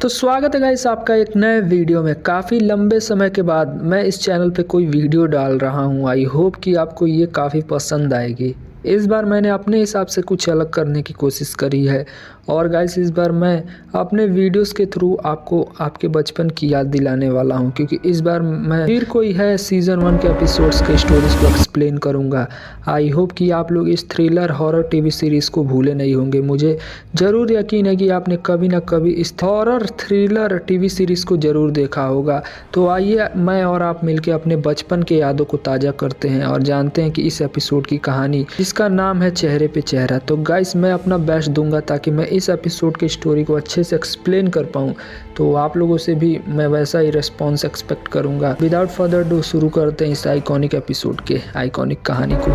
तो स्वागत है गाइस आपका एक नए वीडियो में। काफ़ी लंबे समय के बाद मैं इस चैनल पे कोई वीडियो डाल रहा हूँ। आई होप कि आपको ये काफ़ी पसंद आएगी। इस बार मैंने अपने हिसाब से कुछ अलग करने की कोशिश करी है और गाइस इस बार मैं अपने वीडियोस के थ्रू आपको आपके बचपन की याद दिलाने वाला हूँ, क्योंकि इस बार मैं फिर कोई है सीज़न 1 के एपिसोड्स के स्टोरीज को एक्सप्लेन करूँगा। आई होप कि आप लोग इस थ्रिलर हॉरर टीवी सीरीज़ को भूले नहीं होंगे। मुझे ज़रूर यकीन है कि आपने कभी ना कभी इस हॉरर थ्रिलर टीवी सीरीज़ को ज़रूर देखा होगा। तो आइए मैं और आप मिलकर अपने बचपन के यादों को ताज़ा करते हैं और जानते हैं कि इस एपिसोड की कहानी जिसका नाम है चेहरे पे चेहरा। तो गाइस मैं अपना बेस्ट दूंगा ताकि मैं इस एपिसोड की स्टोरी को अच्छे से एक्सप्लेन कर पाऊँ, तो आप लोगों से भी मैं वैसा ही रिस्पॉन्स एक्सपेक्ट करूँगा। विदाउट फर्दर डू शुरू करते हैं इस आइकॉनिक एपिसोड के आइकॉनिक कहानी को।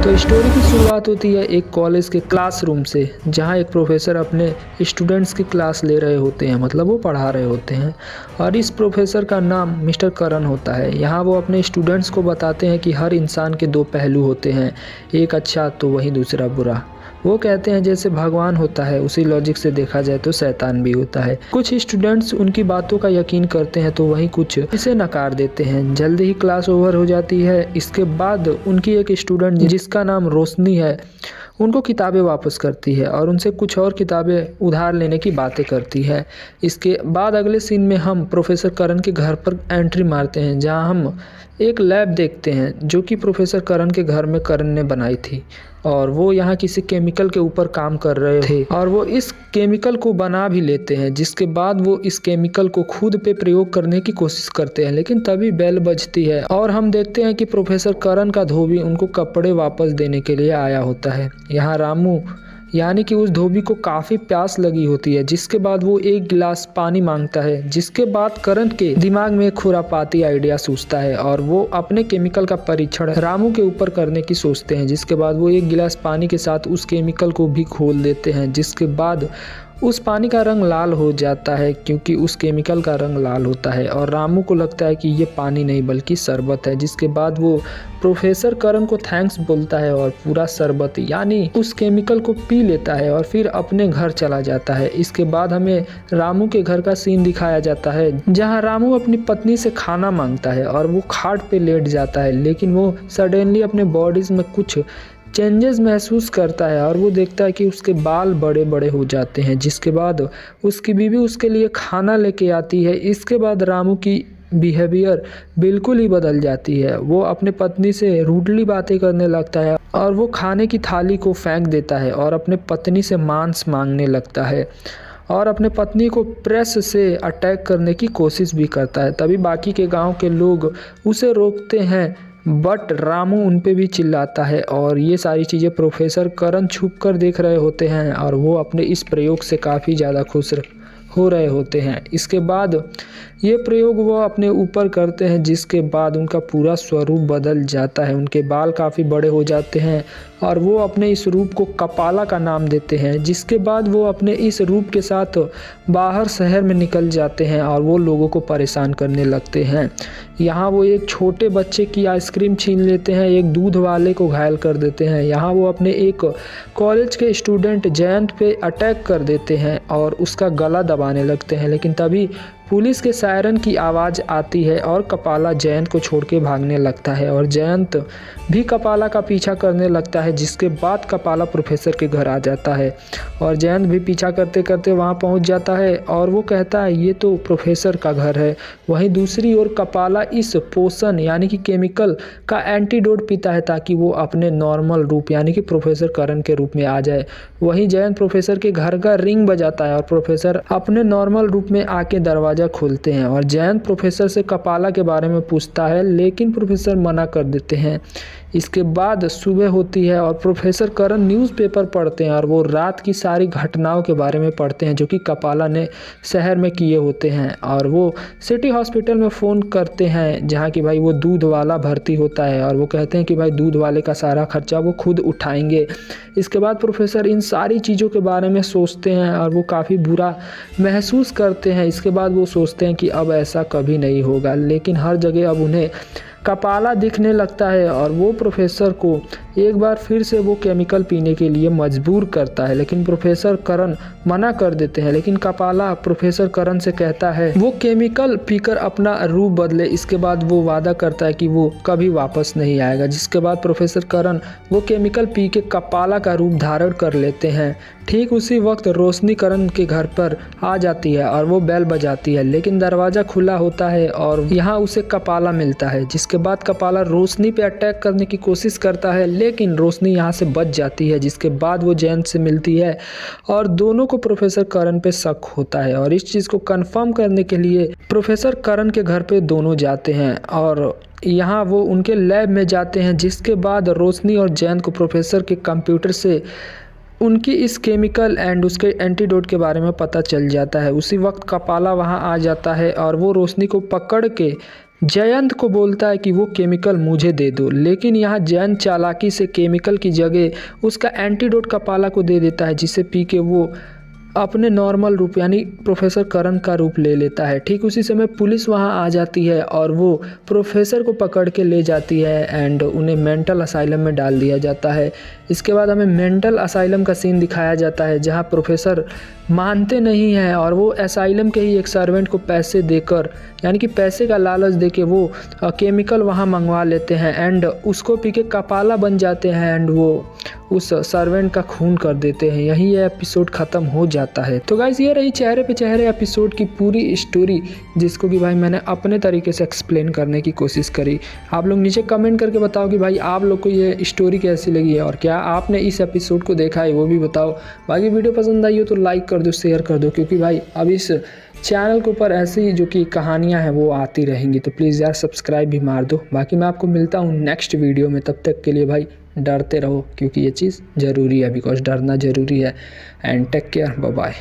तो स्टोरी की शुरुआत होती है एक कॉलेज के क्लासरूम से, जहाँ एक प्रोफेसर अपने स्टूडेंट्स की क्लास ले रहे होते हैं, मतलब वो पढ़ा रहे होते हैं। और इस प्रोफेसर का नाम मिस्टर करण होता है। यहाँ वो अपने स्टूडेंट्स को बताते हैं कि हर इंसान के दो पहलू होते हैं, एक अच्छा तो वहीं दूसरा बुरा। वो कहते हैं जैसे भगवान होता है उसी लॉजिक से देखा जाए तो शैतान भी होता है। कुछ स्टूडेंट्स उनकी बातों का यकीन करते हैं तो वहीं कुछ इसे नकार देते हैं। जल्दी ही क्लास ओवर हो जाती है। इसके बाद उनकी एक स्टूडेंट जिसका नाम रोशनी है उनको किताबें वापस करती है और उनसे कुछ और किताबें उधार लेने की बातें करती है। इसके बाद अगले सीन में हम प्रोफेसर करण के घर पर एंट्री मारते हैं, जहां हम एक लैब देखते हैं जो कि प्रोफेसर करण के घर में करण ने बनाई थी। और वो यहाँ किसी केमिकल के ऊपर काम कर रहे थे और वो इस केमिकल को बना भी लेते हैं, जिसके बाद वो इस केमिकल को खुद पे प्रयोग करने की कोशिश करते हैं। लेकिन तभी बेल बजती है और हम देखते हैं कि प्रोफेसर करण का धोबी उनको कपड़े वापस देने के लिए आया होता है। यहाँ रामू यानी कि उस धोबी को काफ़ी प्यास लगी होती है, जिसके बाद वो एक गिलास पानी मांगता है। जिसके बाद करण के दिमाग में खुरापाती आइडिया सूझता है और वो अपने केमिकल का परीक्षण रामू के ऊपर करने की सोचते हैं। जिसके बाद वो एक गिलास पानी के साथ उस केमिकल को भी खोल देते हैं, जिसके बाद उस पानी का रंग लाल हो जाता है, क्योंकि उस केमिकल का रंग लाल होता है और रामू को लगता है कि ये पानी नहीं बल्कि शरबत है। जिसके बाद वो प्रोफेसर करण को थैंक्स बोलता है और पूरा शरबत यानी उस केमिकल को पी लेता है और फिर अपने घर चला जाता है। इसके बाद हमें रामू के घर का सीन दिखाया जाता है, जहाँ रामू अपनी पत्नी से खाना मांगता है और वो खाट पे लेट जाता है। लेकिन वो सडनली अपने बॉडीज में कुछ चेंजेस महसूस करता है और वो देखता है कि उसके बाल बड़े बड़े हो जाते हैं। जिसके बाद उसकी बीवी उसके लिए खाना लेके आती है। इसके बाद रामू की बिहेवियर बिल्कुल ही बदल जाती है। वो अपने पत्नी से रूडली बातें करने लगता है और वो खाने की थाली को फेंक देता है और अपने पत्नी से मांस मांगने लगता है और अपने पत्नी को प्रेस से अटैक करने की कोशिश भी करता है। तभी बाकी के गांव के लोग उसे रोकते हैं, बट रामू उन पे भी चिल्लाता है और ये सारी चीज़ें प्रोफेसर करण छुप कर देख रहे होते हैं और वो अपने इस प्रयोग से काफ़ी ज़्यादा खुश हो रहे होते हैं। इसके बाद ये प्रयोग वो अपने ऊपर करते हैं, जिसके बाद उनका पूरा स्वरूप बदल जाता है। उनके बाल काफ़ी बड़े हो जाते हैं और वो अपने इस रूप को कपाला का नाम देते हैं। जिसके बाद वो अपने इस रूप के साथ बाहर शहर में निकल जाते हैं और वो लोगों को परेशान करने लगते हैं। यहाँ वो एक छोटे बच्चे की आइसक्रीम छीन लेते हैं, एक दूध वाले को घायल कर देते हैं। यहाँ वो अपने एक कॉलेज के स्टूडेंट जयंत पे अटैक कर देते हैं और उसका गला दबाने लगते हैं। लेकिन तभी पुलिस के सायरन की आवाज़ आती है और कपाला जयंत को छोड़ के भागने लगता है और जयंत भी कपाला का पीछा करने लगता है। जिसके बाद कपाला प्रोफेसर के घर आ जाता है और जयंत भी पीछा करते करते वहां पहुंच जाता है और वो कहता है ये तो प्रोफेसर का घर है। वहीं दूसरी ओर कपाला इस पोषण यानी कि केमिकल का एंटीडोट पीता है ताकि वो अपने नॉर्मल रूप यानी कि प्रोफेसर करण के रूप में आ जाए। वहीं जयंत प्रोफेसर के घर का रिंग बजाता है और प्रोफेसर अपने नॉर्मल रूप में आके दरवाजा खोलते हैं और जयंत प्रोफेसर से कपाला के बारे में पूछता है, लेकिन प्रोफेसर मना कर देते हैं। इसके बाद सुबह होती है और प्रोफेसर करण न्यूज़पेपर पढ़ते हैं और वो रात की सारी घटनाओं के बारे में पढ़ते हैं जो कि कपाला ने शहर में किए होते हैं। और वो सिटी हॉस्पिटल में फ़ोन करते हैं, जहाँ कि भाई वो दूध वाला भर्ती होता है और वो कहते हैं कि भाई दूध वाले का सारा खर्चा वो खुद उठाएंगे। इसके बाद प्रोफेसर इन सारी चीज़ों के बारे में सोचते हैं और वो काफ़ी बुरा महसूस करते हैं। इसके बाद वो सोचते हैं कि अब ऐसा कभी नहीं होगा, लेकिन हर जगह अब उन्हें कपाला दिखने लगता है और वो प्रोफेसर को एक बार फिर से वो केमिकल पीने के लिए मजबूर करता है, लेकिन प्रोफेसर करण मना कर देते हैं। लेकिन कपाला प्रोफेसर करण से कहता है वो केमिकल पीकर अपना रूप बदले। इसके बाद वो वादा करता है कि वो कभी वापस नहीं आएगा, जिसके बाद प्रोफेसर करण वो केमिकल पी के कपाला का रूप धारण कर लेते हैं। ठीक उसी वक्त रोशनी करण के घर पर आ जाती है और वो बेल बजाती है, लेकिन दरवाज़ा खुला होता है और यहाँ उसे कपाला मिलता है। जिसके बाद कपाला रोशनी पे अटैक करने की कोशिश करता है, लेकिन रोशनी यहाँ से बच जाती है। जिसके बाद वो जयंत से मिलती है और दोनों को प्रोफेसर करण पे शक होता है और इस चीज़ को कंफर्म करने के लिए प्रोफेसर करण के घर पे दोनों जाते हैं और यहाँ वो उनके लैब में जाते हैं। जिसके बाद रोशनी और जयंत को प्रोफेसर के कंप्यूटर से उनकी इस केमिकल एंड उसके एंटीडोट के बारे में पता चल जाता है। उसी वक्त कपाला वहाँ आ जाता है और वो रोशनी को पकड़ के जयंत को बोलता है कि वो केमिकल मुझे दे दो, लेकिन यहाँ जयंत चालाकी से केमिकल की जगह उसका एंटीडोट कपाला को दे देता है, जिसे पी के वो अपने नॉर्मल रूप यानी प्रोफेसर करण का रूप ले लेता है। ठीक उसी समय पुलिस वहां आ जाती है और वो प्रोफेसर को पकड़ के ले जाती है एंड उन्हें मेंटल असाइलम में डाल दिया जाता है। इसके बाद हमें मेंटल असाइलम का सीन दिखाया जाता है, जहां प्रोफेसर मानते नहीं हैं और वो असाइलम के ही एक सर्वेंट को पैसे देकर यानी कि पैसे का लालच देके वो केमिकल वहाँ मंगवा लेते हैं एंड उसको पी के कपाला बन जाते हैं एंड वो उस सर्वेंट का खून कर देते हैं। यही ये एपिसोड ख़त्म हो जाता है। तो गाइस ये रही चेहरे पे चेहरे एपिसोड की पूरी स्टोरी, जिसको कि भाई मैंने अपने तरीके से एक्सप्लेन करने की कोशिश करी। आप लोग नीचे कमेंट करके बताओ कि भाई आप लोग को ये स्टोरी कैसी लगी है और क्या आपने इस एपिसोड को देखा है, वो भी बताओ। बाकी वीडियो पसंद आई हो तो लाइक कर दो, शेयर कर दो, क्योंकि भाई अब इस चैनल के ऊपर ऐसी जो कि कहानियाँ हैं वो आती रहेंगी। तो प्लीज़ यार सब्सक्राइब भी मार दो। बाकी मैं आपको मिलता हूँ नेक्स्ट वीडियो में, तब तक के लिए भाई डरते रहो, क्योंकि ये चीज़ ज़रूरी है, बिकॉज डरना ज़रूरी है। And take care, bye bye.